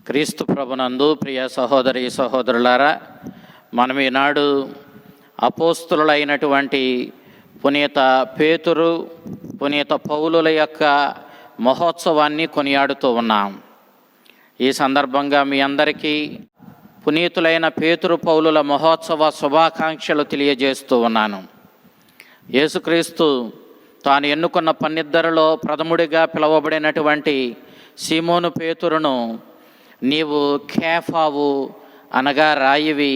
క్రీస్తు ప్రభునందు ప్రియ సహోదరి సహోదరులారా, మనం ఈనాడు అపోస్తులైనటువంటి పునీత పేతురు, పునీత పౌలుల యొక్క మహోత్సవాన్ని కొనియాడుతూ ఉన్నాం. ఈ సందర్భంగా మీ అందరికీ పునీతులైన పేతురు పౌలుల మహోత్సవ శుభాకాంక్షలు తెలియజేస్తూ ఉన్నాను. యేసుక్రీస్తు తాను ఎన్నుకున్న 12లో ప్రథముడిగా పిలువబడినటువంటి సీమోను పేతురును నీవు కేఫావు అనగా రాయివి,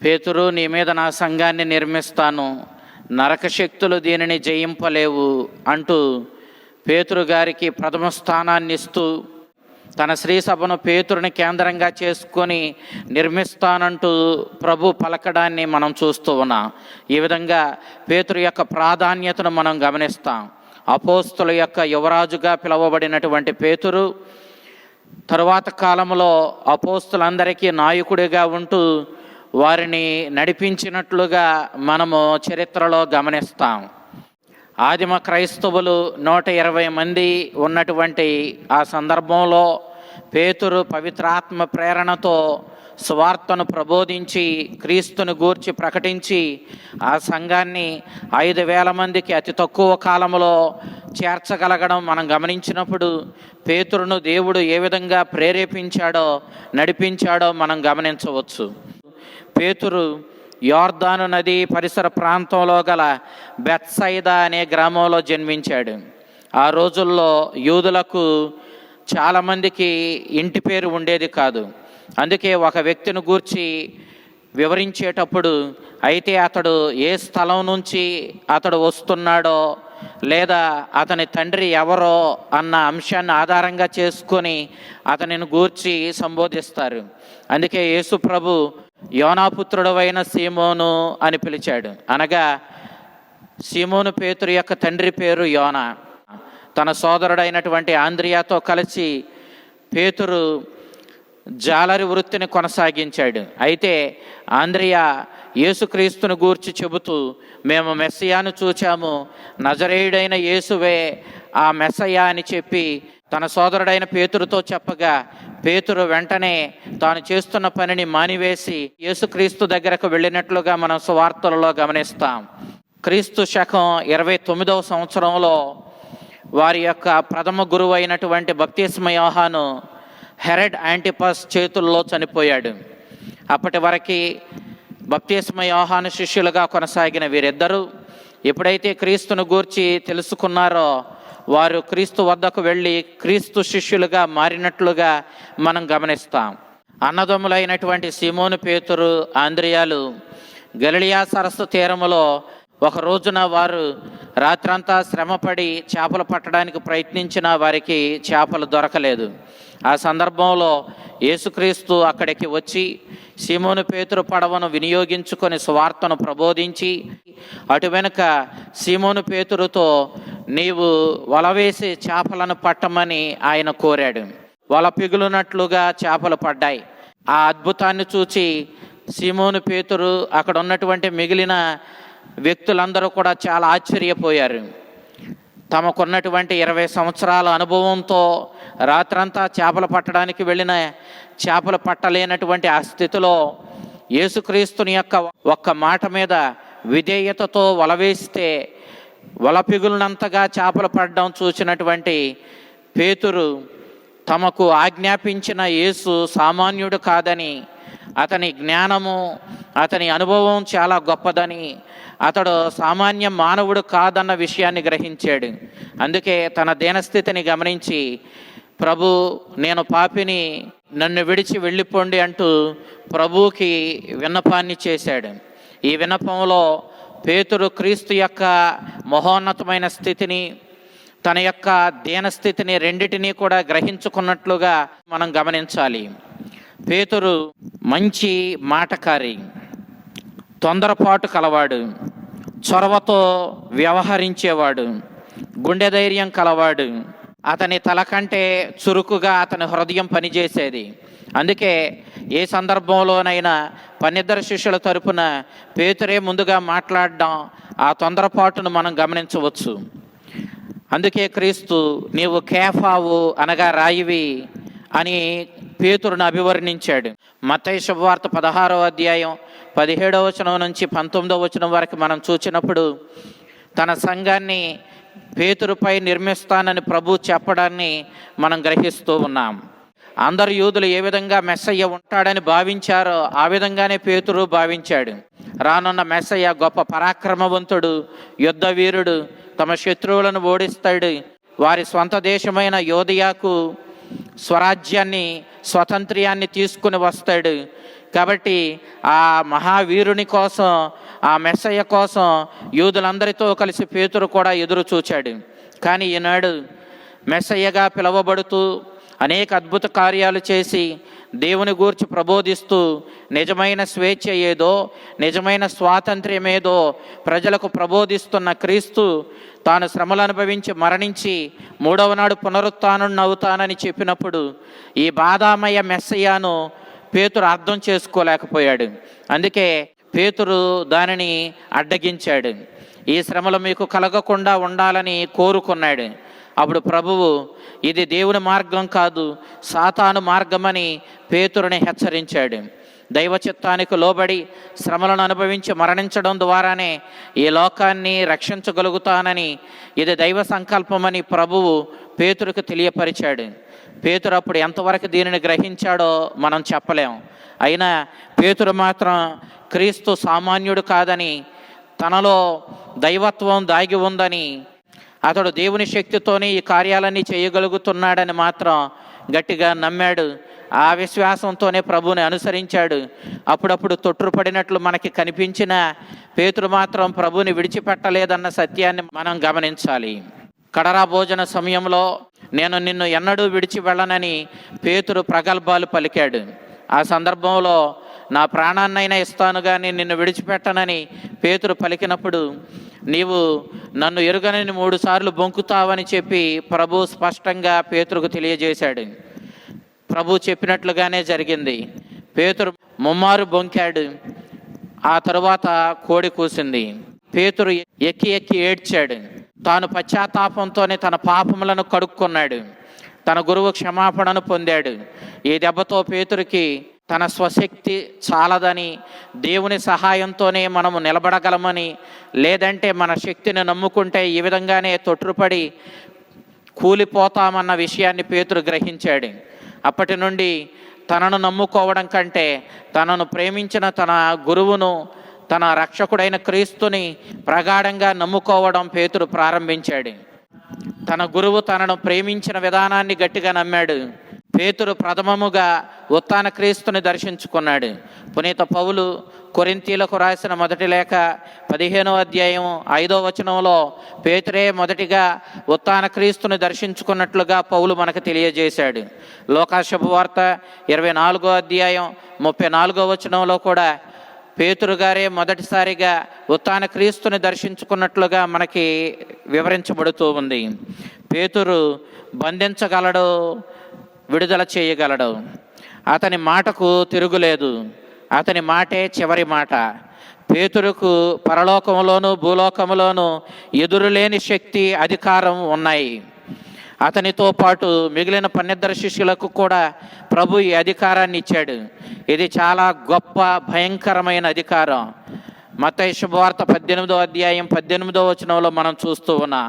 పేతురు నీ మీద నా సంఘాన్ని నిర్మిస్తాను, నరక శక్తులు దీనిని జయింపలేవు అంటూ పేతురు గారికి ప్రథమ స్థానాన్ని ఇస్తూ తన శ్రీసభను పేతురుని కేంద్రంగా చేసుకొని నిర్మిస్తానంటూ ప్రభు పలకడాన్ని మనం చూస్తూ ఉన్నాం. ఈ విధంగా పేతురు యొక్క ప్రాధాన్యతను మనం గమనిస్తాం. అపోస్తుల యొక్క యువరాజుగా పిలువబడినటువంటి పేతురు తరువాత కాలంలో అపోస్తులందరికీ నాయకుడిగా ఉంటూ వారిని నడిపించినట్లుగా మనము చరిత్రలో గమనిస్తాం. ఆదిమ క్రైస్తవులు 120 మంది ఉన్నటువంటి ఆ సందర్భంలో పేతురు పవిత్రాత్మ ప్రేరణతో స్వార్థను ప్రబోధించి క్రీస్తుని గూర్చి ప్రకటించి ఆ సంఘాన్ని 5,000 మందికి అతి తక్కువ కాలంలో చేర్చగలగడం మనం గమనించినప్పుడు పేతురును దేవుడు ఏ విధంగా ప్రేరేపించాడో నడిపించాడో మనం గమనించవచ్చు. పేతురు యోర్దాను నది పరిసర ప్రాంతంలో గల బెత్సైదా అనే గ్రామంలో జన్మించాడు. ఆ రోజుల్లో యూదులకు చాలామందికి ఇంటి పేరు ఉండేది కాదు. అందుకే ఒక వ్యక్తిని గూర్చి వివరించేటప్పుడు అయితే అతడు ఏ స్థలం నుంచి అతడు వస్తున్నాడో లేదా అతని తండ్రి ఎవరో అన్న అంశాన్ని ఆధారంగా చేసుకొని అతనిని గూర్చి సంబోధిస్తారు. అందుకే యేసు ప్రభు యోనాపుత్రుడవైన సీమోను అని పిలిచాడు. అనగా సీమోను పేతురు యొక్క తండ్రి పేరు యోనా. తన సోదరుడైనటువంటి ఆంద్రియాతో కలిసి పేతురు జాలరి వృత్తిని కొనసాగించాడు. అయితే ఆంద్రియా యేసుక్రీస్తును గూర్చి చెబుతూ మేము మెస్సయాను చూచాము, నజరేయుడైన యేసువే ఆ మెస్సయా అని చెప్పి తన సోదరుడైన పేతురుతో చెప్పగా పేతురు వెంటనే తాను చేస్తున్న పనిని మానివేసి యేసుక్రీస్తు దగ్గరకు వెళ్ళినట్లుగా మనం సువార్తలలో గమనిస్తాం. క్రీస్తు శకం 29వ సంవత్సరంలో వారి యొక్క ప్రథమ గురువు అయినటువంటి బప్తిస్మ యోహాను హెరోడ్ యాంటిపస్ చేతుల్లో చనిపోయాడు. అప్పటి వరకు బప్తిస్మ యోహాను శిష్యులుగా కొనసాగిన వీరిద్దరూ ఎప్పుడైతే క్రీస్తును గూర్చి తెలుసుకున్నారో వారు క్రీస్తు వద్దకు వెళ్ళి క్రీస్తు శిష్యులుగా మారినట్లుగా మనం గమనిస్తాం. అన్నదమ్ములైనటువంటి సీమోను పేతురు ఆంద్రియాలు గలిలయ సరస్సు తీరములో ఒక రోజున వారు రాత్రంతా శ్రమపడి చేపలు పట్టడానికి ప్రయత్నించిన వారికి చేపలు దొరకలేదు. ఆ సందర్భంలో యేసుక్రీస్తు అక్కడికి వచ్చి సీమోను పేతురు పడవను వినియోగించుకొని సువార్తను ప్రబోధించి అటు వెనుక సీమోను పేతురుతో నీవు వల వేసి చేపలను పట్టమని ఆయన కోరాడు. వల పిగులునట్లుగా చేపలు పడ్డాయి. ఆ అద్భుతాన్ని చూచి సీమోను పేతురు అక్కడ ఉన్నటువంటి మిగిలిన వ్యక్తులందరూ కూడా చాలా ఆశ్చర్యపోయారు. తమకున్నటువంటి 20 సంవత్సరాల అనుభవంతో రాత్రంతా చేపలు పట్టడానికి వెళ్ళిన చేపలు పట్టలేనటువంటి ఆ స్థితిలో యేసుక్రీస్తుని యొక్క ఒక్క మాట మీద విధేయతతో వల వేస్తే వల పిగులునంతగా చేపలు పడడం చూసినటువంటి పేతురు తమకు ఆజ్ఞాపించిన యేసు సామాన్యుడు కాదని, అతని జ్ఞానము అతని అనుభవం చాలా గొప్పదని, అతడు సామాన్య మానవుడు కాదన్న విషయాన్ని గ్రహించాడు. అందుకే తన దీనస్థితిని గమనించి ప్రభు నేను పాపిని, నన్ను విడిచి వెళ్ళిపోండి అంటూ ప్రభువుకి విన్నపాన్ని చేశాడు. ఈ విన్నపంలో పేతురు క్రీస్తు యొక్క మహోన్నతమైన స్థితిని తన యొక్క దీనస్థితిని రెండిటినీ కూడా గ్రహించుకున్నట్లుగా మనం గమనించాలి. పేతురు మంచి మాటకారి, తొందరపాటు కలవాడు, చొరవతో వ్యవహరించేవాడు, గుండె ధైర్యం కలవాడు. అతని తల కంటే చురుకుగా అతని హృదయం పనిచేసేది. అందుకే ఏ సందర్భంలోనైనా 12 శిష్యుల తరపున పేతురే ముందుగా మాట్లాడడం ఆ తొందరపాటును మనం గమనించవచ్చు. అందుకే క్రీస్తు నీవు కేఫావు అనగా రాయివి, అని పేతురును అభివర్ణించాడు. మత్తయి శుభవార్త 16వ అధ్యాయం 17వ వచనం నుంచి 19వ వచనం వరకు మనం చూసినప్పుడు తన సంఘాన్ని పేతురుపై నిర్మిస్తానని ప్రభు చెప్పడాన్ని మనం గ్రహిస్తూ ఉన్నాం. అందరు యూదులు ఏ విధంగా మెస్సయ్య ఉంటాడని భావించారో ఆ విధంగానే పేతురు భావించాడు. రానున్న మెస్సయ్య గొప్ప పరాక్రమవంతుడు, యుద్ధ వీరుడు, తమ శత్రువులను ఓడిస్తాడు, వారి స్వంత దేశమైన యోదయాకు స్వరాజ్యాన్ని స్వతంత్ర్యాన్ని తీసుకుని వస్తాడు. కాబట్టి ఆ మహావీరుని కోసం, ఆ మెస్సయ్య కోసం యూదులందరితో కలిసి పేతురు కూడా ఎదురు చూచాడు. కానీ ఈనాడు మెస్సయ్యగా పిలువబడుతూ అనేక అద్భుత కార్యాలు చేసి దేవుని గూర్చి ప్రబోధిస్తూ నిజమైన స్వేచ్ఛ ఏదో, నిజమైన స్వాతంత్ర్యం ఏదో ప్రజలకు ప్రబోధిస్తున్న క్రీస్తు తాను శ్రమలు అనుభవించి మరణించి 3వ నాడు పునరుత్థానుడవుతానని చెప్పినప్పుడు ఈ బాధామయ మెస్సయ్యను పేతురు అర్థం చేసుకోలేకపోయాడు. అందుకే పేతురు దానిని అడ్డగించాడు. ఈ శ్రమలు మీకు కలగకుండా ఉండాలని కోరుకున్నాడు. అప్పుడు ప్రభువు ఇది దేవుని మార్గం కాదు, సాతాను మార్గమని పేతురుని హెచ్చరించాడు. దైవ చిత్తానికి లోబడి శ్రమలను అనుభవించి మరణించడం ద్వారానే ఈ లోకాన్ని రక్షించగలుగుతానని, ఇది దైవ సంకల్పమని ప్రభువు పేతురుకు తెలియపరిచాడు. పేతురు అప్పుడు ఎంతవరకు దీనిని గ్రహించాడో మనం చెప్పలేం. అయినా పేతురు మాత్రం క్రీస్తు సామాన్యుడు కాదని, తనలో దైవత్వం దాగి ఉందని, అతడు దేవుని శక్తితోనే ఈ కార్యాలన్నీ చేయగలుగుతున్నాడని మాత్రం గట్టిగా నమ్మాడు. ఆ విశ్వాసంతోనే ప్రభువుని అనుసరించాడు. అప్పుడప్పుడు తొట్టుపడినట్లు మనకి కనిపించిన పేతురు మాత్రం ప్రభువుని విడిచిపెట్టలేదన్న సత్యాన్ని మనం గమనించాలి. కడరా భోజన సమయంలో నేను నిన్ను ఎన్నడూ విడిచి వెళ్ళనని పేతురు ప్రగల్భాలు పలికాడు. ఆ సందర్భంలో నా ప్రాణాన్నైనా ఇస్తాను కానీ నిన్ను విడిచిపెట్టనని పేతురు పలికినప్పుడు నీవు నన్ను ఎరుగనని 3 సార్లు బొంకుతావని చెప్పి ప్రభు స్పష్టంగా పేతురుకు తెలియజేశాడు. ప్రభు చెప్పినట్లుగానే జరిగింది. పేతురు ముమ్మారు బొంకాడు. ఆ తరువాత కోడి కూసింది. పేతురు ఎక్కి ఎక్కి ఏడ్చాడు. తాను పశ్చాత్తాపంతోనే తన పాపములను కడుక్కున్నాడు. తన గురువు క్షమాపణను పొందాడు. ఈ దెబ్బతో పేతురుకి తన స్వశక్తి చాలదని, దేవుని సహాయంతోనే మనము నిలబడగలమని, లేదంటే మన శక్తిని నమ్ముకుంటే ఈ విధంగానే తొట్టుపడి కూలిపోతామన్న విషయాన్ని పేతురు గ్రహించాడు. అప్పటి నుండి తనను నమ్ముకోవడం కంటే తనను ప్రేమించిన తన గురువును, తన రక్షకుడైన క్రీస్తుని ప్రగాఢంగా నమ్ముకోవడం పేతురు ప్రారంభించాడు. తన గురువు తనను ప్రేమించిన విధానాన్ని గట్టిగా నమ్మాడు. పేతురు ప్రథమముగా ఉత్థాన క్రీస్తుని దర్శించుకున్నాడు. పునీత పౌలు కొరింథీలకు రాసిన మొదటి లేఖ 15వ అధ్యాయం 5వ వచనంలో పేతురే మొదటిగా ఉత్థాన క్రీస్తుని దర్శించుకున్నట్లుగా పౌలు మనకు తెలియజేశాడు. లూకా శుభవార్త 24వ అధ్యాయం 34వ వచనంలో కూడా పేతురు గారే మొదటిసారిగా ఉత్థాన క్రీస్తుని దర్శించుకున్నట్లుగా మనకి వివరించబడుతూ ఉంది. పేతురు బంధించగలడు, విడుదల చేయగలడు. అతని మాటకు తిరుగులేదు. అతని మాటే చివరి మాట. పేతురుకు పరలోకములోను భూలోకములోను ఎదురులేని శక్తి, అధికారం ఉన్నాయి. అతనితో పాటు మిగిలిన 12 శిష్యులకు కూడా ప్రభు ఈ అధికారాన్ని ఇచ్చాడు. ఇది చాలా గొప్ప భయంకరమైన అధికారం. మత్తయి శుభవార్త 18వ అధ్యాయం 18వ వచనంలో మనం చూస్తూ ఉన్నాం.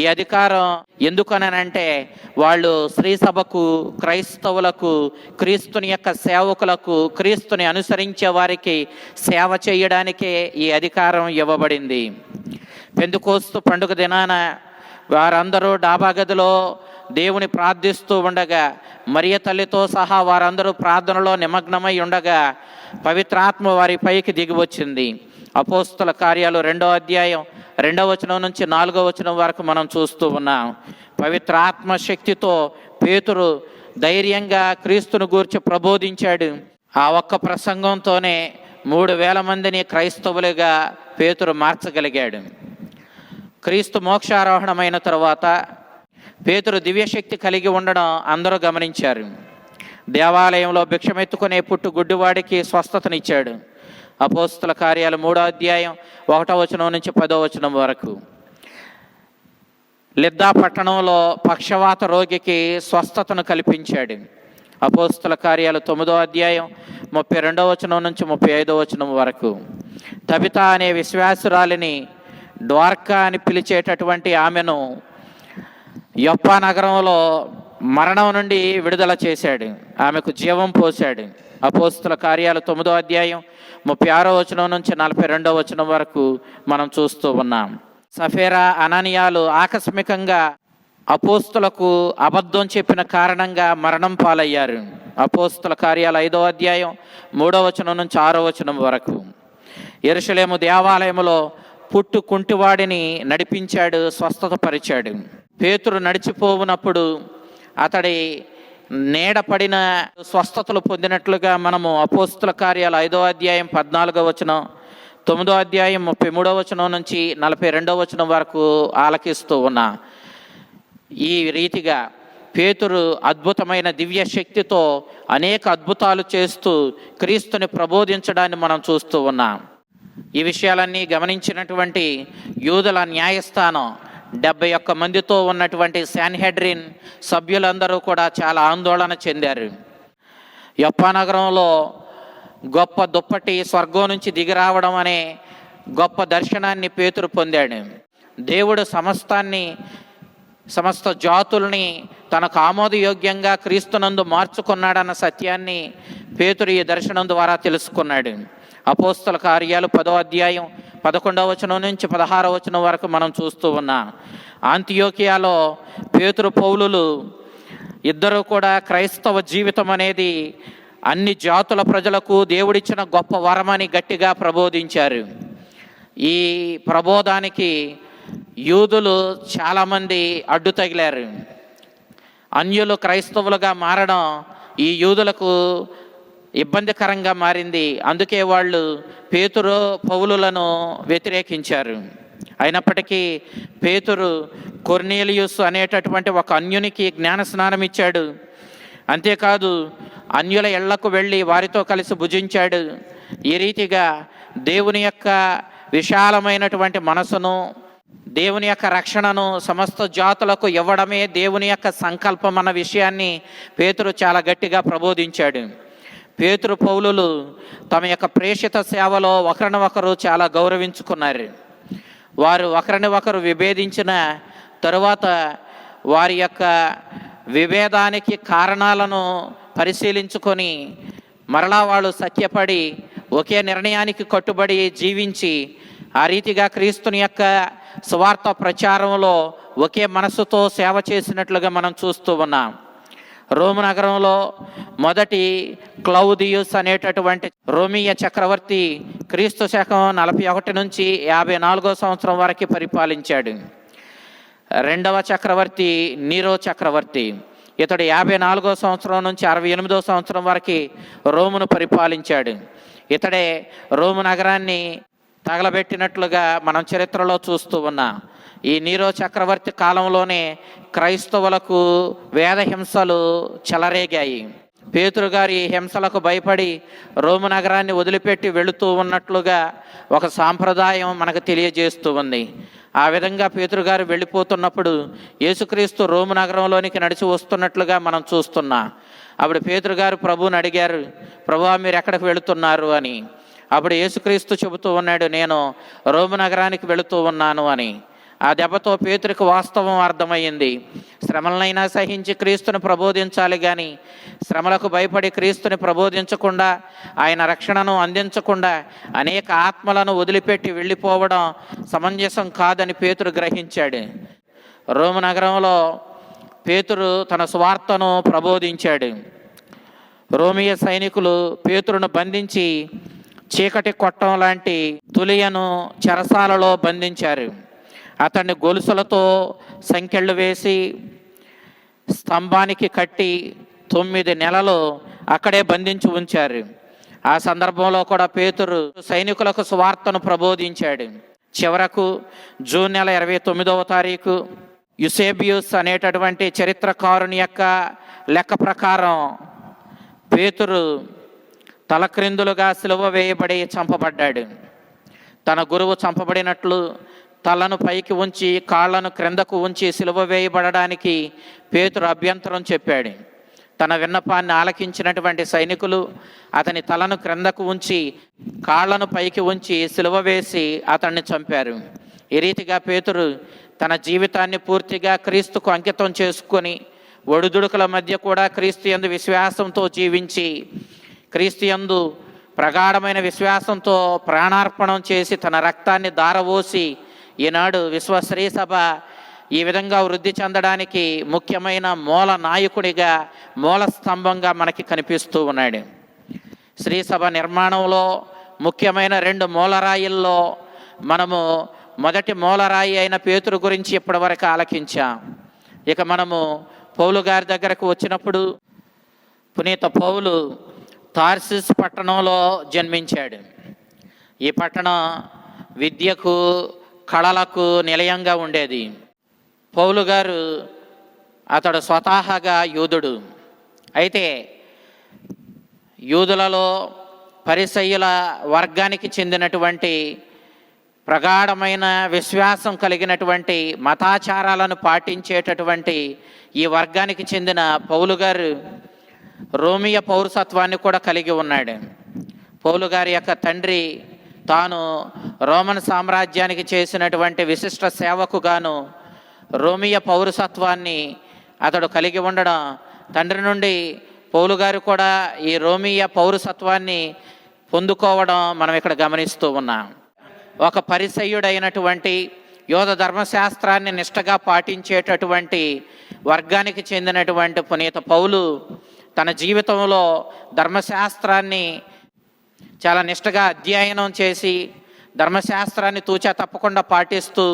ఈ అధికారం ఎందుకనంటే వాళ్ళు స్త్రీ సభకు, క్రైస్తవులకు, క్రీస్తుని యొక్క సేవకులకు, క్రీస్తుని అనుసరించే వారికి సేవ చేయడానికే ఈ అధికారం ఇవ్వబడింది. పెంతెకోస్తు పండుగ దినాన వారందరూ డాబా గదిలో దేవుని ప్రార్థిస్తూ ఉండగా, మరియ తల్లితో సహా వారందరూ ప్రార్థనలో నిమగ్నమై ఉండగా పవిత్రాత్మ వారి పైకి దిగి వచ్చింది. అపోస్తుల కార్యాలు 2వ అధ్యాయం 2వ వచనం నుంచి 4వ వచనం వరకు మనం చూస్తూ ఉన్నాం. పవిత్ర ఆత్మ శక్తితో పేతురు ధైర్యంగా క్రీస్తును గూర్చి ప్రబోధించాడు. ఆ ఒక్క ప్రసంగంతోనే 3000 మందిని క్రైస్తవులుగా పేతురు మార్చగలిగాడు. క్రీస్తు మోక్షారోహణమైన తరువాత పేతురు దివ్యశక్తి కలిగి ఉండడం అందరూ గమనించారు. దేవాలయంలో భిక్షమెత్తుకునే పుట్టు గుడ్డివాడికి స్వస్థతనిచ్చాడు. అపోస్తుల కార్యాలు 3వ అధ్యాయం 1వ వచనం నుంచి 10వ వచనం వరకు. లిద్దా పట్టణంలో పక్షవాత రోగికి స్వస్థతను కల్పించాడు. అపోస్తుల కార్యాలు 9వ అధ్యాయం 32వ వచనం నుంచి 35వ వచనం వరకు. తబిత అనే విశ్వాసురాలిని, ద్వార్కా అని పిలిచేటటువంటి ఆమెను యొప్పా నగరంలో మరణం నుండి విడుదల చేశాడు, ఆమెకు జీవం పోశాడు. అపోస్తుల కార్యాలు 9వ అధ్యాయం 36వ వచనం నుంచి 42వ వచనం వరకు మనం చూస్తూ ఉన్నాం. సఫేరా, అననీయాలు ఆకస్మికంగా అపోస్తులకు అబద్ధం చెప్పిన కారణంగా మరణం పాలయ్యారు. అపోస్తుల కార్యాలు 5వ అధ్యాయం 3వ వచనం నుంచి 6వ వచనం వరకు. యెరూషలేము దేవాలయములో పుట్టు కుంటివాడిని నడిపించాడు, స్వస్థత పరిచాడు. పేతురు నడిచిపోవునప్పుడు అతడి నీడపడిన స్వస్థతలు పొందినట్లుగా మనము అపోస్తుల కార్యాలు 5వ అధ్యాయం 14వ వచనం, 9వ అధ్యాయం 33వ వచనం నుంచి 42వ వచనం వరకు ఆలకిస్తూ ఉన్నా. ఈ రీతిగా పేతురు అద్భుతమైన దివ్య శక్తితో అనేక అద్భుతాలు చేస్తూ క్రీస్తుని ప్రబోధించడాన్ని మనం చూస్తూ ఉన్నాం. ఈ విషయాలన్నీ గమనించినటువంటి యూదుల న్యాయస్థానం 71 మందితో ఉన్నటువంటి శాన్హెడ్రిన్ సభ్యులందరూ కూడా చాలా ఆందోళన చెందారు. యొప్పా నగరంలో గొప్ప దుప్పటి స్వర్గం నుంచి దిగిరావడం అనే గొప్ప దర్శనాన్ని పేతురు పొందాడు. దేవుడు సమస్త జాతుల్ని తనకు ఆమోదయోగ్యంగా క్రీస్తునందు మార్చుకున్నాడన్న సత్యాన్ని పేతురు ఈ దర్శనం ద్వారా తెలుసుకున్నాడు. అపోస్తల కార్యాలు 10వ అధ్యాయం 11వ వచనం నుంచి 16వ వచనం వరకు మనం చూస్తూ ఉన్నాం. అంతియోకియాలో పేతురు, పౌలులు ఇద్దరూ కూడా క్రైస్తవ జీవితం అనేది అన్ని జాతుల ప్రజలకు దేవుడిచ్చిన గొప్ప వరమని గట్టిగా ప్రబోధించారు. ఈ ప్రబోధానికి యూదులు చాలామంది అడ్డు తగిలారు. అన్యులు క్రైస్తవులుగా మారడం ఈ యూదులకు ఇబ్బందికరంగా మారింది. అందుకే వాళ్ళు పేతురు, పౌలులను వ్యతిరేకించారు. అయినప్పటికీ పేతురు కొర్నేలియుస్ అనేటటువంటి ఒక అన్యునికి జ్ఞానస్నానం ఇచ్చాడు. అంతేకాదు అన్యుల ఇళ్లకు వెళ్ళి వారితో కలిసి భుజించాడు. ఈ రీతిగా దేవుని యొక్క విశాలమైనటువంటి మనసును, దేవుని యొక్క రక్షణను సమస్త జాతులకు ఇవ్వడమే దేవుని యొక్క సంకల్పం అన్న విషయాన్ని పేతురు చాలా గట్టిగా ప్రబోధించాడు. పేతురు, పౌలులు తమ యొక్క ప్రేషిత సేవలో ఒకరినొకరు చాలా గౌరవించుకున్నారు. వారు ఒకరిని ఒకరు విభేదించిన తరువాత వారి యొక్క విభేదానికి కారణాలను పరిశీలించుకొని మరలా వాళ్ళు సత్యపడి ఒకే నిర్ణయానికి కట్టుబడి జీవించి ఆ రీతిగా క్రీస్తుని యొక్క సువార్త ప్రచారంలో ఒకే మనసుతో సేవ చేసినట్లుగా మనం చూస్తూ ఉన్నాం. రోము నగరంలో మొదటి క్లౌదియుస్ అనేటటువంటి రోమియ చక్రవర్తి క్రీస్తు శకం 41 నుంచి 54వ సంవత్సరం వరకు పరిపాలించాడు. రెండవ చక్రవర్తి నీరో చక్రవర్తి. ఇతడు 54వ సంవత్సరం నుంచి 68వ సంవత్సరం వరకు రోమును పరిపాలించాడు. ఇతడే రోము నగరాన్ని తగలబెట్టినట్లుగా మనం చరిత్రలో చూస్తూ ఉన్నాం. ఈ నీరో చక్రవర్తి కాలంలోనే క్రైస్తవులకు వేద హింసలు చెలరేగాయి. పేతురు గారి హింసలకు భయపడి రోము నగరాన్ని వదిలిపెట్టి వెళుతూ ఉన్నట్లుగా ఒక సాంప్రదాయం మనకు తెలియజేస్తూ ఉంది. ఆ విధంగా పేతురు గారు వెళ్ళిపోతున్నప్పుడు యేసుక్రీస్తు రోము నగరంలోనికి నడిచి వస్తున్నట్లుగా మనం చూస్తున్నాం. అప్పుడు పేతురు గారు ప్రభువుని అడిగారు, ప్రభువా మీరు ఎక్కడికి వెళుతున్నారు అని. అప్పుడు యేసుక్రీస్తు చెబుతూ ఉన్నాడు, నేను రోము నగరానికి వెళుతూ ఉన్నాను అని. ఆ దెబ్బతో పేతురికి వాస్తవం అర్థమయ్యింది. శ్రమలనైనా సహించి క్రీస్తుని ప్రబోధించాలి, కానీ శ్రమలకు భయపడి క్రీస్తుని ప్రబోధించకుండా, ఆయన రక్షణను అందించకుండా అనేక ఆత్మలను వదిలిపెట్టి వెళ్ళిపోవడం సమంజసం కాదని పేతురు గ్రహించాడు. రోము నగరంలో పేతురు తన సువార్తను ప్రబోధించాడు. రోమియ సైనికులు పేతురును బంధించి చీకటి కొట్టం లాంటి తులియను చెరసాలలో బంధించారు. అతన్ని గొలుసులతో సంకెళ్ళు వేసి స్తంభానికి కట్టి 9 నెలలు అక్కడే బంధించి ఉంచారు. ఆ సందర్భంలో కూడా పేతురు సైనికులకు సువార్తను ప్రబోధించాడు. చివరకు జూన్ నెల 29వ తారీఖు యుసేబియుస్ అనేటటువంటి చరిత్రకారుని యొక్క లెక్క ప్రకారం పేతురు తలక్రిందులుగా సిలువ వేయబడి చంపబడ్డాడు. తన గురువు చంపబడినట్లు తలను పైకి ఉంచి కాళ్లను క్రిందకు ఉంచి సిలువ వేయబడడానికి పేతురు అభ్యంతరం చెప్పాడు. తన విన్నపాన్ని ఆలకించినటువంటి సైనికులు అతని తలను క్రిందకు ఉంచి కాళ్లను పైకి ఉంచి సిలువ వేసి అతన్ని చంపారు. ఈ రీతిగా పేతురు తన జీవితాన్ని పూర్తిగా క్రీస్తుకు అంకితం చేసుకొని ఒడిదుడుకుల మధ్య కూడా క్రీస్తు యందు విశ్వాసంతో జీవించి క్రీస్తు యందు ప్రగాఢమైన విశ్వాసంతో ప్రాణార్పణం చేసి తన రక్తాన్ని ధారవోసి ఈనాడు విశ్వశ్రీ సభ ఈ విధంగా వృద్ధి చెందడానికి ముఖ్యమైన మూల నాయకుడిగా, మూల స్తంభంగా మనకి కనిపిస్తూ ఉన్నాడు. శ్రీసభ నిర్మాణంలో ముఖ్యమైన 2 మూలరాయిల్లో మనము మొదటి మూలరాయి అయిన పేతురు గురించి ఇప్పటివరకు ఆలకించాం. ఇక మనము పౌలు గారి దగ్గరకు వచ్చినప్పుడు, పునీత పౌలు తార్సిస్ పట్టణంలో జన్మించాడు. ఈ పట్టణం విద్యకు, కళలకు నిలయంగా ఉండేది. పౌలు గారు అతడు స్వతహాగా యూదుడు. అయితే యూదులలో పరిసయ్యుల వర్గానికి చెందినటువంటి ప్రగాఢమైన విశ్వాసం కలిగినటువంటి మతాచారాలను పాటించేటటువంటి ఈ వర్గానికి చెందిన పౌలు గారు రోమియ పౌరసత్వాన్ని కూడా కలిగి ఉన్నాడు. పౌలు గారి యొక్క తండ్రి తాను రోమన్ సామ్రాజ్యానికి చేసినటువంటి విశిష్ట సేవకు గాను రోమియ పౌరసత్వాన్ని అతడు కలిగి ఉండడం, తండ్రి నుండి పౌలు గారు కూడా ఈ రోమియ పౌరసత్వాన్ని పొందుకోవడం మనం ఇక్కడ గమనిస్తూ ఉన్నాం. ఒక పరిసయ్యుడైనటువంటి యోధ ధర్మశాస్త్రాన్ని నిష్టగా పాటించేటటువంటి వర్గానికి చెందినటువంటి పునీత పౌలు తన జీవితంలో ధర్మశాస్త్రాన్ని చాలా నిష్టగా అధ్యయనం చేసి ధర్మశాస్త్రాన్ని తూచా తప్పకుండా పాటిస్తూ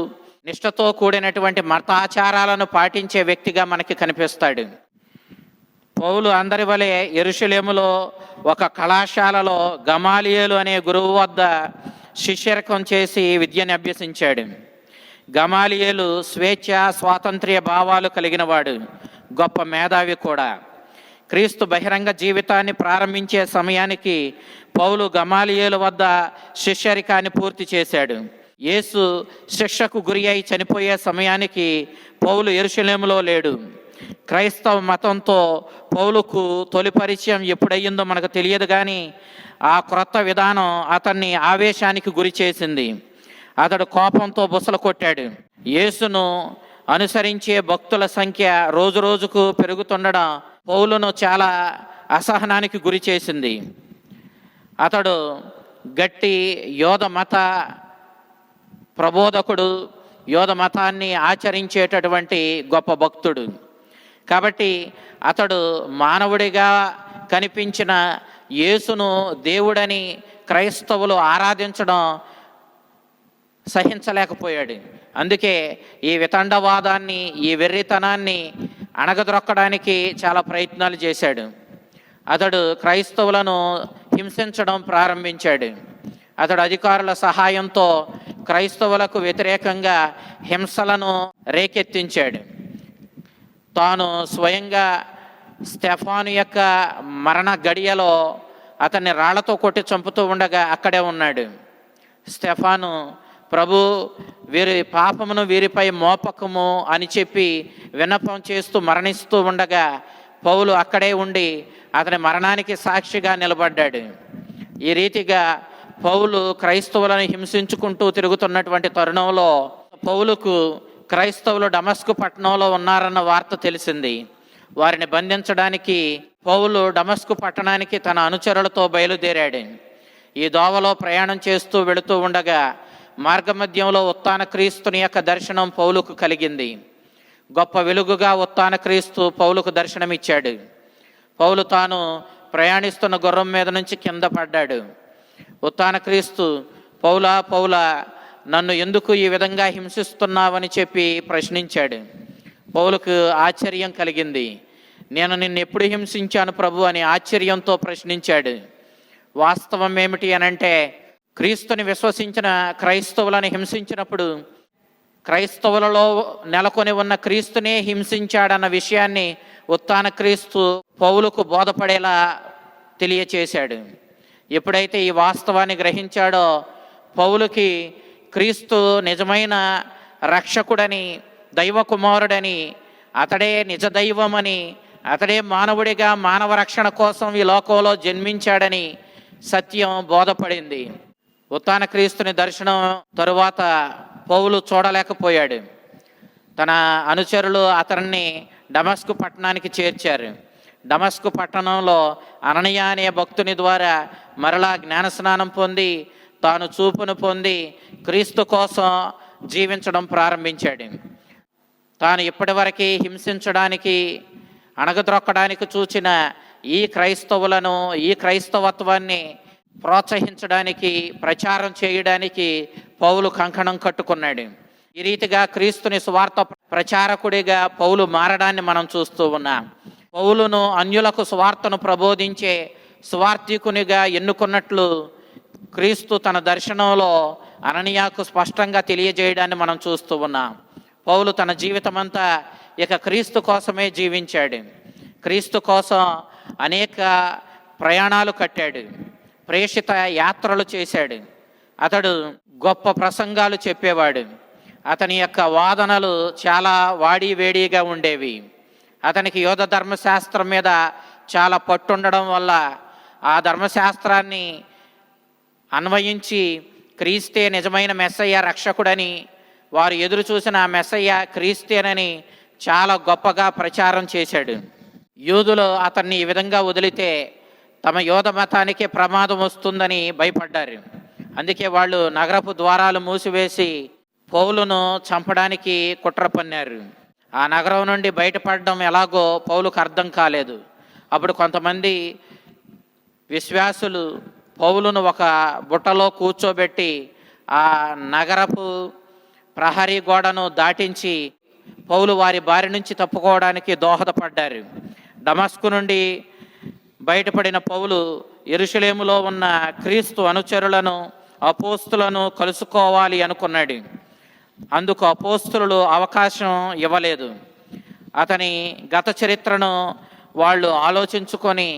నిష్టతో కూడినటువంటి మతాచారాలను పాటించే వ్యక్తిగా మనకి కనిపిస్తాడు. పౌలు అందరి వలె యెరూషలేములో ఒక కళాశాలలో గమాలియేలు అనే గురువు వద్ద శిష్యరకం చేసి విద్యను అభ్యసించాడు. గమాలియేలు స్వేచ్ఛ, స్వాతంత్ర్య భావాలు కలిగినవాడు, గొప్ప మేధావి కూడా. క్రీస్తు బహిరంగ జీవితాన్ని ప్రారంభించే సమయానికి పౌలు గమాలియేలు వద్ద శిష్యరికాన్ని పూర్తి చేశాడు. యేసు శిక్షకు గురి అయి చనిపోయే సమయానికి పౌలు యెరూషలేములో లేడు. క్రైస్తవ మతంతో పౌలుకు తొలి పరిచయం ఎప్పుడయ్యిందో మనకు తెలియదు, కానీ ఆ క్రొత్త విధానం అతన్ని ఆవేశానికి గురి చేసింది. అతడు కోపంతో బుసలు కొట్టాడు. యేసును అనుసరించే భక్తుల సంఖ్య రోజు రోజుకు పెరుగుతుండడం పౌలును చాలా అసహనానికి గురి చేసింది. అతడు గట్టి యోధ మత ప్రబోధకుడు, యోధ మతాన్ని ఆచరించేటటువంటి గొప్ప భక్తుడు. కాబట్టి అతడు మానవుడిగా కనిపించిన యేసును దేవుడని క్రైస్తవులు ఆరాధించడం సహించలేకపోయాడు. అందుకే ఈ వితండవాదాన్ని, ఈ వెర్రితనాన్ని అణగద్రొక్కడానికి చాలా ప్రయత్నాలు చేశాడు. అతడు క్రైస్తవులను హింసించడం ప్రారంభించాడు. అతడు అధికారుల సహాయంతో క్రైస్తవులకు వ్యతిరేకంగా హింసలను రేకెత్తించాడు. తాను స్వయంగా స్టెఫాను యొక్క మరణ గడియలో అతన్ని రాళ్లతో కొట్టి చంపుతూ ఉండగా అక్కడే ఉన్నాడు. స్టెఫాను, ప్రభు, వీరి పాపమును వీరిపై మోపకము అని చెప్పి విన్నపం చేస్తూ మరణిస్తూ ఉండగా పౌలు అక్కడే ఉండి అతని మరణానికి సాక్షిగా నిలబడ్డాడు. ఈ రీతిగా పౌలు క్రైస్తవులను హింసించుకుంటూ తిరుగుతున్నటువంటి తరుణంలో పౌలుకు క్రైస్తవులు డమస్కు పట్టణంలో ఉన్నారన్న వార్త తెలిసింది. వారిని బంధించడానికి పౌలు డమస్కు పట్టణానికి తన అనుచరులతో బయలుదేరాడు. ఈ దోవలో ప్రయాణం చేస్తూ వెళుతూ ఉండగా మార్గమధ్యంలో ఉత్థాన క్రీస్తుని యొక్క దర్శనం పౌలుకు కలిగింది. గొప్ప వెలుగుగా ఉత్థాన క్రీస్తు పౌలుకు దర్శనమిచ్చాడు. పౌలు తాను ప్రయాణిస్తున్న గుర్రం మీద నుంచి కింద పడ్డాడు. ఉత్థాన క్రీస్తు, పౌలా పౌలా, నన్ను ఎందుకు ఈ విధంగా హింసిస్తున్నావని చెప్పి ప్రశ్నించాడు. పౌలుకు ఆశ్చర్యం కలిగింది. నేను నిన్ను ఎప్పుడు హింసించాను ప్రభు అని ఆశ్చర్యంతో ప్రశ్నించాడు. వాస్తవం ఏమిటి అనంటే, క్రీస్తుని విశ్వసించిన క్రైస్తవులను హింసించినప్పుడు క్రైస్తవులలో నెలకొని ఉన్న క్రీస్తునే హింసించాడన్న విషయాన్ని ఉత్థాన క్రీస్తు పౌలుకు బోధపడేలా తెలియచేశాడు. ఎప్పుడైతే ఈ వాస్తవాన్ని గ్రహించాడో పౌలుకి క్రీస్తు నిజమైన రక్షకుడని, దైవ కుమారుడని, అతడే నిజ దైవమని అతడే మానవుడిగా మానవ రక్షణ కోసం ఈ లోకంలో జన్మించాడని సత్యం బోధపడింది. ఉత్థాన క్రీస్తుని దర్శనం తరువాత పౌలు చూడలేకపోయాడు. తన అనుచరులు అతన్ని డమస్కు పట్టణానికి చేర్చారు. డమస్కు పట్టణంలో అననీయ అనే భక్తుని ద్వారా మరలా జ్ఞానస్నానం పొంది తాను చూపును పొంది క్రీస్తు కోసం జీవించడం ప్రారంభించాడు. తాను ఇప్పటివరకు హింసించడానికి అణగద్రొక్కడానికి చూచిన ఈ క్రైస్తవులను, ఈ క్రైస్తవత్వాన్ని ప్రోత్సహించడానికి, ప్రచారం చేయడానికి పౌలు కంకణం కట్టుకున్నాడు. ఈ రీతిగా క్రీస్తుని సువార్త ప్రచారకుడిగా పౌలు మారడాన్ని మనం చూస్తూ ఉన్నాం. పౌలును అన్యులకు సువార్తను ప్రబోధించే సువార్థికునిగా ఎన్నుకున్నట్లు క్రీస్తు తన దర్శనంలో అననీయాకు స్పష్టంగా తెలియజేయడాన్ని మనం చూస్తూ ఉన్నాం. పౌలు తన జీవితమంతా ఇక క్రీస్తు కోసమే జీవించాడు. క్రీస్తు కోసం అనేక ప్రయాణాలు కట్టాడు, ప్రేషిత యాత్రలు చేశాడు. అతడు గొప్ప ప్రసంగాలు చెప్పేవాడు. అతని యొక్క వాదనలు చాలా వాడివేడిగా ఉండేవి. అతనికి యోధ ధర్మశాస్త్రం మీద చాలా పట్టుండడం వల్ల ఆ ధర్మశాస్త్రాన్ని అన్వయించి క్రీస్తే నిజమైన మెస్సయ్య రక్షకుడని, వారు ఎదురు చూసిన ఆ మెస్సయ్య క్రీస్తేనని చాలా గొప్పగా ప్రచారం చేశాడు. యూదులు అతన్ని ఈ విధంగా వదిలితే తమ యోధ మతానికే ప్రమాదం వస్తుందని భయపడ్డారు. అందుకే వాళ్ళు నగరపు ద్వారాలు మూసివేసి పౌలును చంపడానికి కుట్ర పన్నారు. ఆ నగరం నుండి బయటపడడం ఎలాగో పౌలుకు అర్థం కాలేదు. అప్పుడు కొంతమంది విశ్వాసులు పౌలును ఒక బుట్టలో కూర్చోబెట్టి ఆ నగరపు ప్రహరీ గోడను దాటించి పౌలు వారి బారి నుంచి తప్పుకోవడానికి దోహదపడ్డారు. డమస్కు నుండి బయటపడిన పౌలు యెరూషలేములో ఉన్న క్రీస్తు అనుచరులను, అపోస్తులను కలుసుకోవాలి అనుకున్నాడు. అందుకు అపోస్తులు అవకాశం ఇవ్వలేదు. అతని గత చరిత్రను వాళ్ళు ఆలోచించుకొని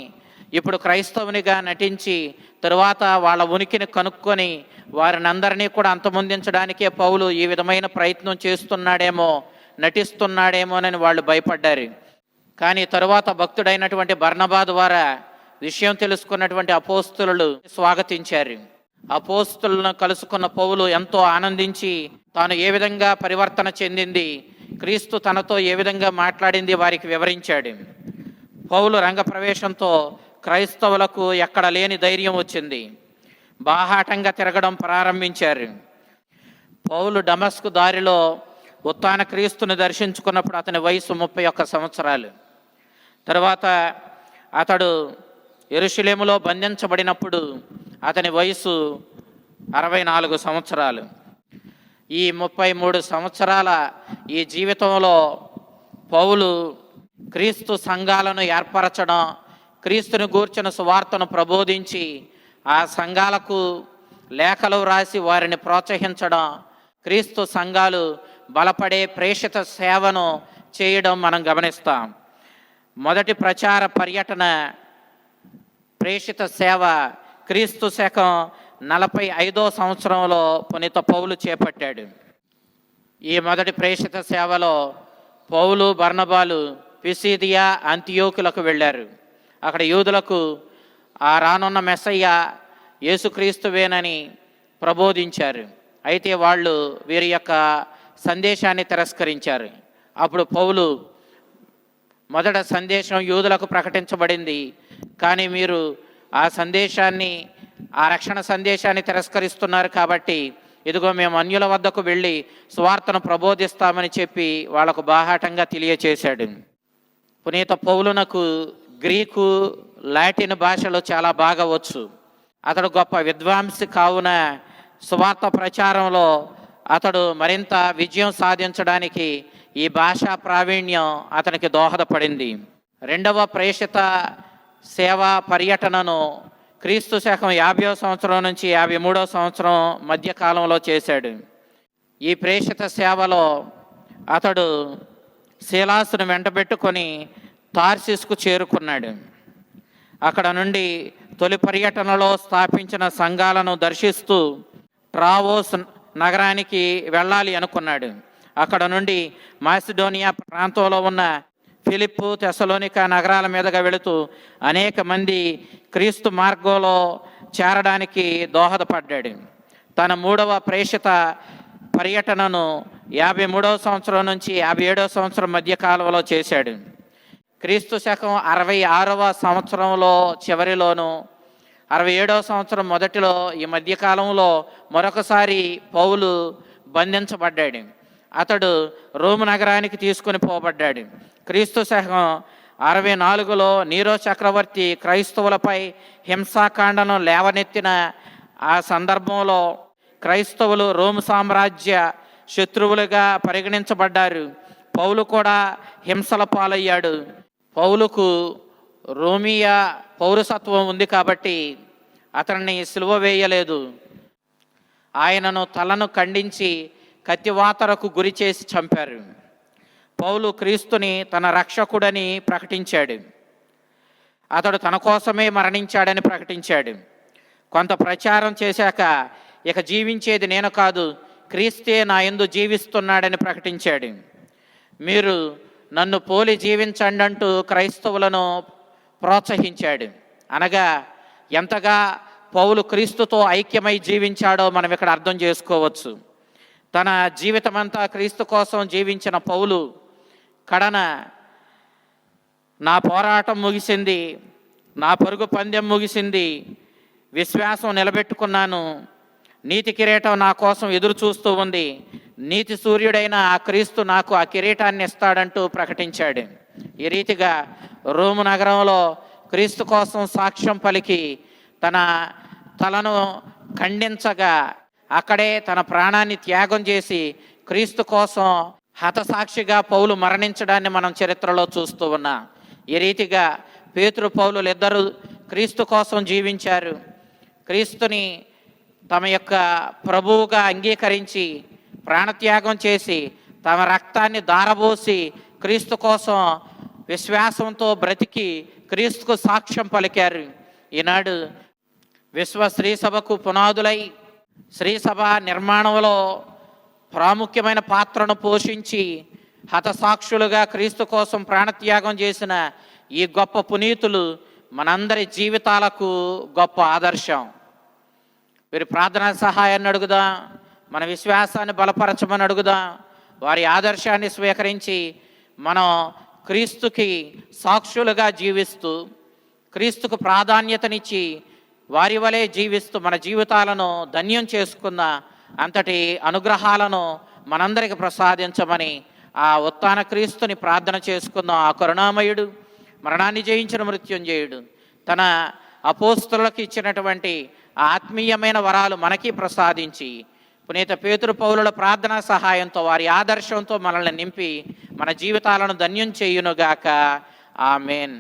ఇప్పుడు క్రైస్తవునిగా నటించి తరువాత వాళ్ళ ఉనికిని కనుక్కొని వారిని అందరినీ కూడా అంతమొందించడానికే పౌలు ఈ విధమైన ప్రయత్నం చేస్తున్నాడేమో, నటిస్తున్నాడేమోనని వాళ్ళు భయపడ్డారు. కానీ తరువాత భక్తుడైనటువంటి బర్నబా ద్వారా విషయం తెలుసుకున్నటువంటి అపోస్తులు స్వాగతించారు. అపోస్తులను కలుసుకున్న పౌలు ఎంతో ఆనందించి తాను ఏ విధంగా పరివర్తన చెందింది, క్రీస్తు తనతో ఏ విధంగా మాట్లాడింది వారికి వివరించాడు. పౌలు రంగప్రవేశంతో క్రైస్తవులకు ఎక్కడ లేని ధైర్యం వచ్చింది. బాహాటంగా తిరగడం ప్రారంభించారు. పౌలు డమస్కు దారిలో ఉత్థాన క్రీస్తుని దర్శించుకున్నప్పుడు అతని వయసు 31 సంవత్సరాలు. తరువాత అతడు యెరూషలేములో బంధించబడినప్పుడు అతని వయసు 64 సంవత్సరాలు. ఈ 33 సంవత్సరాల ఈ జీవితంలో పౌలు క్రీస్తు సంఘాలను ఏర్పరచడం, క్రీస్తుని గూర్చిన సువార్తను ప్రబోధించి ఆ సంఘాలకు లేఖలు రాసి వారిని ప్రోత్సహించడం, క్రీస్తు సంఘాలు బలపడే ప్రేషిత సేవను చేయడం మనం గమనిస్తాం. మొదటి ప్రచార పర్యటన ప్రేషిత సేవ క్రీస్తు శకం 45వ సంవత్సరంలో పునీత పౌలు చేపట్టాడు. ఈ మొదటి ప్రేషిత సేవలో పౌలు, బర్నబాలు పిసిదియా, అంతియోకులకు వెళ్ళారు. అక్కడ యూదులకు ఆ రానున్న మెస్సయ్య యేసుక్రీస్తువేనని ప్రబోధించారు. అయితే వాళ్ళు వీరి యొక్క సందేశాన్ని తిరస్కరించారు. అప్పుడు పౌలు మొదట సందేశం యూదులకు ప్రకటించబడింది, కానీ మీరు ఆ సందేశాన్ని, ఆ రక్షణ సందేశాన్ని తిరస్కరిస్తున్నారు కాబట్టి ఇదిగో మేము అన్యుల వద్దకు వెళ్ళి సువార్తను ప్రబోధిస్తామని చెప్పి వాళ్ళకు బాహాటంగా తెలియచేశాడు. పునీత పౌలునకు గ్రీకు, లాటిన్ భాషలు చాలా బాగా వచ్చు. అతడు గొప్ప విద్వాంసి కావున సువార్త ప్రచారంలో అతడు మరింత విజయం సాధించడానికి ఈ భాషా ప్రావీణ్యం అతనికి దోహదపడింది. రెండవ ప్రేషిత సేవా పర్యటనను క్రీస్తు శకం 50వ సంవత్సరం నుంచి 53వ సంవత్సరం మధ్యకాలంలో చేశాడు. ఈ ప్రేషిత సేవలో అతడు శీలాసును వెంటబెట్టుకొని తార్సిస్కు చేరుకున్నాడు. అక్కడ నుండి తొలి పర్యటనలో స్థాపించిన సంఘాలను దర్శిస్తూ ట్రావోస్ నగరానికి వెళ్ళాలి అనుకున్నాడు. అక్కడ నుండి మాసిడోనియా ప్రాంతంలో ఉన్న ఫిలిప్పు, తెసలోనిక నగరాల మీదుగా వెళుతూ అనేక మంది క్రీస్తు మార్గంలో చేరడానికి దోహదపడ్డాడు. తన 3వ ప్రేషిత పర్యటనను 53వ సంవత్సరం నుంచి 57వ సంవత్సరం మధ్య కాలంలో చేశాడు. క్రీస్తు శకం 66వ సంవత్సరంలో చివరిలోను 67వ సంవత్సరం మొదటిలో ఈ మధ్యకాలంలో మరొకసారి పౌలు బంధించబడ్డాడు. అతడు రోము నగరానికి తీసుకొని పోబడ్డాడు. క్రీస్తు శకం 64లో నీరో చక్రవర్తి క్రైస్తవులపై హింసాకాండను లేవనెత్తిన ఆ సందర్భంలో క్రైస్తవులు రోము సామ్రాజ్య శత్రువులుగా పరిగణించబడ్డారు. పౌలు కూడా హింసల పాలయ్యాడు. పౌలుకు రోమియా పౌరసత్వం ఉంది కాబట్టి అతన్ని సిలువ వేయలేదు. ఆయనను తలను ఖండించి కత్తివాతరకు గురి చేసి చంపారు. పౌలు క్రీస్తుని తన రక్షకుడని ప్రకటించాడు. అతడు తన కోసమే మరణించాడని ప్రకటించాడు. కొంత ప్రచారం చేశాక ఇక జీవించేది నేను కాదు, క్రీస్తే నా యందు జీవిస్తున్నాడని ప్రకటించాడు. మీరు నన్ను పోలి జీవించండి అంటూ క్రైస్తవులను ప్రోత్సహించాడు. అనగా ఎంతగా పౌలు క్రీస్తుతో ఐక్యమై జీవించాడో మనం ఇక్కడ అర్థం చేసుకోవచ్చు. తన జీవితమంతా క్రీస్తు కోసం జీవించిన పౌలు కడన నా పోరాటం ముగిసింది, నా పరుగు పందెం ముగిసింది, విశ్వాసం నిలబెట్టుకున్నాను, నీతి కిరీటం నా కోసం ఎదురు చూస్తూ ఉంది, నీతి సూర్యుడైన ఆ క్రీస్తు నాకు ఆ కిరీటాన్ని ఇస్తాడంటూ ప్రకటించాడు. ఈ రీతిగా రోము నగరంలో క్రీస్తు కోసం సాక్ష్యం పలికి తన తలను ఖండించగా అక్కడే తన ప్రాణాన్ని త్యాగం చేసి క్రీస్తు కోసం హతసాక్షిగా పౌలు మరణించడాన్ని మనం చరిత్రలో చూస్తూ ఉన్నాం. ఈ రీతిగా పేతురు పౌలులు ఇద్దరు క్రీస్తు కోసం జీవించారు. క్రీస్తుని తమ యొక్క ప్రభువుగా అంగీకరించి ప్రాణత్యాగం చేసి తమ రక్తాన్ని దారబోసి క్రీస్తు కోసం విశ్వాసంతో బ్రతికి క్రీస్తుకు సాక్ష్యం పలికారు. ఈనాడు విశ్వ శ్రీసభకు పునాదులై శ్రీసభ నిర్మాణంలో ప్రాముఖ్యమైన పాత్రను పోషించి హతసాక్షులుగా క్రీస్తు కోసం ప్రాణత్యాగం చేసిన ఈ గొప్ప పునీతులు మనందరి జీవితాలకు గొప్ప ఆదర్శం. వీరి ప్రార్థనా సహాయాన్ని అడుగుదాం, మన విశ్వాసాన్ని బలపరచమని అడుగుదాం. వారి ఆదర్శాన్ని స్వీకరించి మనం క్రీస్తుకి సాక్షులుగా జీవిస్తూ క్రీస్తుకు ప్రాధాన్యతనిచ్చి వారి వలె జీవిస్తూ మన జీవితాలను ధన్యం చేసుకున్న అంతటి అనుగ్రహాలను మనందరికి ప్రసాదించమని ఆ ఉత్థాన క్రీస్తుని ప్రార్థన చేసుకుందాం. ఆ కరుణామయుడు, మరణాన్ని జయించిన మృత్యుంజయుడు తన అపోస్తులకు ఇచ్చినటువంటి ఆత్మీయమైన వరాలు మనకి ప్రసాదించి పునీత పేతురు పౌలుల ప్రార్థనా సహాయంతో వారి ఆదర్శంతో మనల్ని నింపి మన జీవితాలను ధన్యం చేయునుగాక. ఆమేన్.